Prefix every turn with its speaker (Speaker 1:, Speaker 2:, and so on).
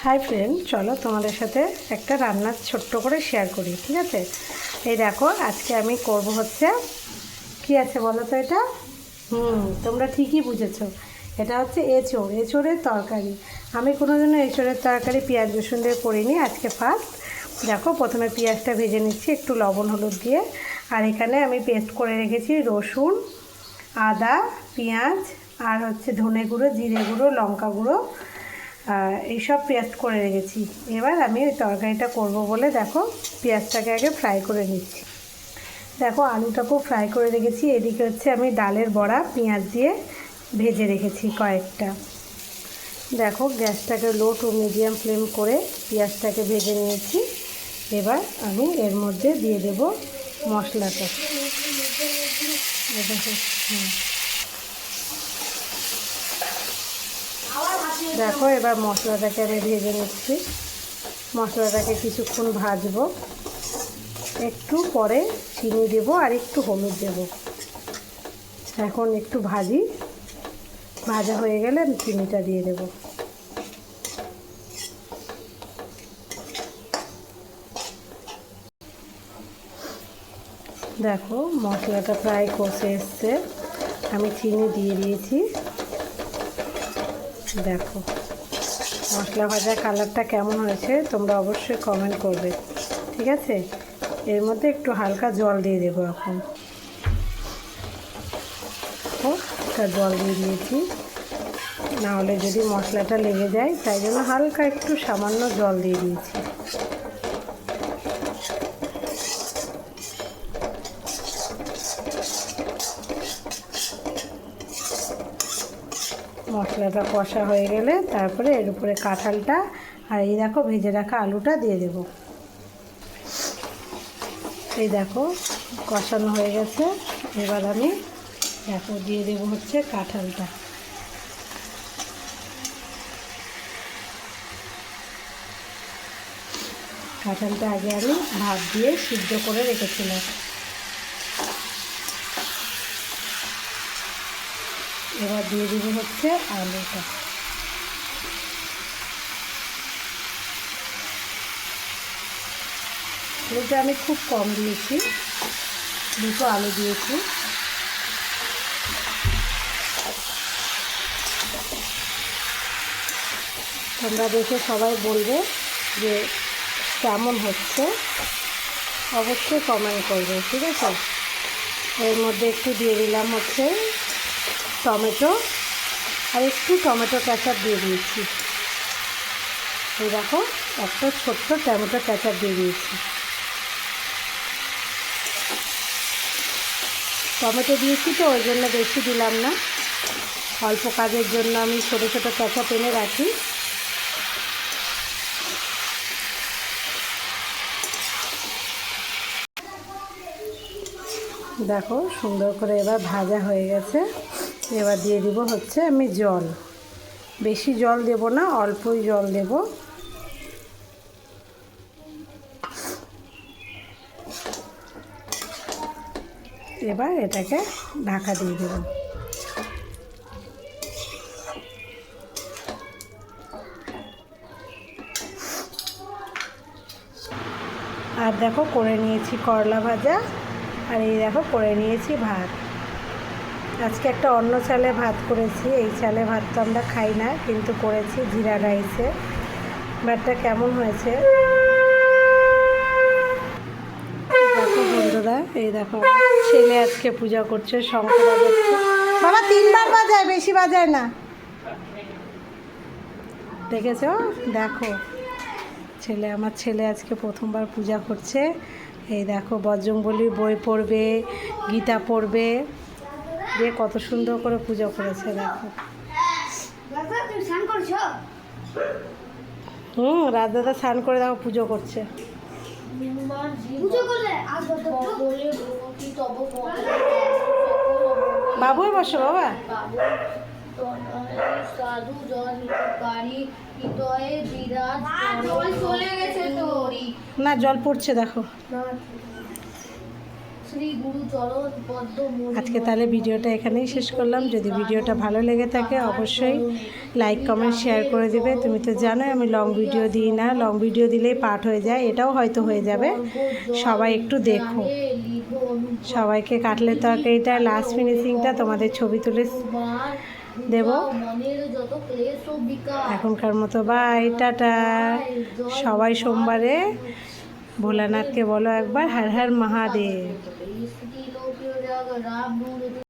Speaker 1: Hi friend, চলো তোমাদের সাথে একটা রান্নার ছোট্ট করে শেয়ার করি। ঠিক আছে, এই দেখো আজকে আমি করব হচ্ছে কি আছে বলো তো এটা। তোমরা ঠিকই বুঝেছো, এটা হচ্ছে এঁচোড়ের তরকারি। আমি কোনোদিনও এঁচোড়ের তরকারি পেঁয়াজ রসুন দিয়ে করিনি, আজকে ফার্স্ট। দেখো প্রথমে পেঁয়াজটা ভেজে নিচ্ছি একটু লবণ হলুদ দিয়ে। আর এখানে আমি পেস্ট করে রেখেছি রসুন, আদা, পেঁয়াজ আর হচ্ছে ধনে গুঁড়ো, জিরে গুঁড়ো, লঙ্কা গুঁড়ো, এইসব পেস্ট করে রেখেছি। এবার আমি ওই তরকারিটা করব বলে দেখো পেঁয়াজটাকে আগে ফ্রাই করে নিচ্ছি। দেখো আলুটাকেও ফ্রাই করে রেখেছি। এদিকে হচ্ছে আমি ডালের বড়া পেঁয়াজ দিয়ে ভেজে রেখেছি কয়েকটা। দেখো গ্যাসটাকে লো টু মিডিয়াম ফ্লেম করে পেঁয়াজটাকে ভেজে নিয়েছি। এবার আমি এর মধ্যে দিয়ে দেব মশলাটা। দেখো এবার মশলাটাকে আমি ভেজে নিচ্ছি। মশলাটাকে কিছুক্ষণ ভাজবো, একটু পরে চিনি দেবো আর একটু হলুদ দেবো। এখন একটু ভাজা হয়ে গেলে আমি চিনিটা দিয়ে দেবো। দেখো মশলাটা প্রায় কষে এসছে, আমি চিনি দিয়ে দিয়েছি। দেখো মশলা ভাজার কালারটা কেমন হয়েছে তোমরা অবশ্যই কমেন্ট করবে। ঠিক আছে, এর মধ্যে একটু হালকা জল দিয়ে দেবো। এখন একটা জল দিয়ে দিয়েছি, নাহলে যদি মশলাটা লেগে যায়, তাই জন্য হালকা একটু সামান্য জল দিয়ে দিয়েছি। মশলাটা কষা হয়ে গেলে তারপরে এর উপরে কাঁঠালটা আর এই দেখো ভেজে রাখা আলুটা দিয়ে দেব। এই দেখো কষানো হয়ে গেছে। এবার আমি দেখো দিয়ে দেবো হচ্ছে কাঁঠালটা। কাঁঠালটা আগে আমি ভাত দিয়ে সিদ্ধ করে রেখেছিলাম। এবার দিয়ে দিব হচ্ছে আলুটা। আলুটা আমি খুব কম দিয়েছি, দুটো আলু দিয়েছি। তোমরা দেখে সবাই বলবে যে কেমন হচ্ছে, অবশ্যই কমেন্ট করবে। ঠিক আছে, এর মধ্যে একটু দিয়ে দিলাম হচ্ছে টমেটো আর একটু টমেটো কেচাপ দিয়ে দিয়েছি। এই দেখো একটা ছোট্ট টমেটো কেচাপ দিয়ে দিয়েছি। টমেটো দিয়েছি তো ওই জন্য বেশি দিলাম না, অল্প কাজের জন্য আমি ছোটো ছোটো কেচাপ এনে রাখি। দেখো সুন্দর করে এবার ভাজা হয়ে গেছে। এবার দিয়ে দিব হচ্ছে আমি জল, বেশি জল দেব না, অল্পই জল দেব। এবার এটাকে ঢাকা দিয়ে দেব। আর দেখো করে নিয়েছি করলা ভাজা, আর এই দেখো করে নিয়েছি ভাত। আজকে একটা অন্য চালে ভাত করেছি, এই চালে ভাত তো আমরা খাই না, কিন্তু করেছি জিরা রাইসে। ভাতটা কেমন হয়েছে দেখো বন্ধুরা। এই দেখো ছেলে আজকে পূজা করছে, শঙ্খ বাজাচ্ছে। বাবা 3বার বাজায়, বেশি বাজায় না, দেখেছো? দেখো আমার ছেলে আজকে প্রথমবার পূজা করছে। এই দেখো বজরংবলীর বই পড়বে, গীতা পড়বে, দিয়ে কত সুন্দর করে পুজো করেছে। দেখো রাজদাদা স্নান করে দেখো পুজো করছে। বাবুই বসো বাবা। না জল পড়ছে দেখো।
Speaker 2: শ্রী গুরু চরণ পদ্ম মণি
Speaker 1: আজকে তাহলে ভিডিওটা এখানেই শেষ করলাম। যদি ভিডিওটা ভালো লেগে থাকে অবশ্যই লাইক কমেন্ট শেয়ার করে দিবে। তুমি তো জানোই আমি লং ভিডিও দিই না, লং ভিডিও দিলেই পার্ট হয়ে যায়, এটাও হয়তো হয়ে যাবে। সবাই একটু দেখো। সবাইকে কাটলের তরকারিটা লাস্ট ফিনিশিংটা তোমাদের ছবি তুলে দেব।
Speaker 2: মনের যত ক্লেশ ও বিকার
Speaker 1: এখনকার মতো বাই, টাটা। সবাই সোমবারে ভোলানাথকে বলো একবার হর হর মহাদেব।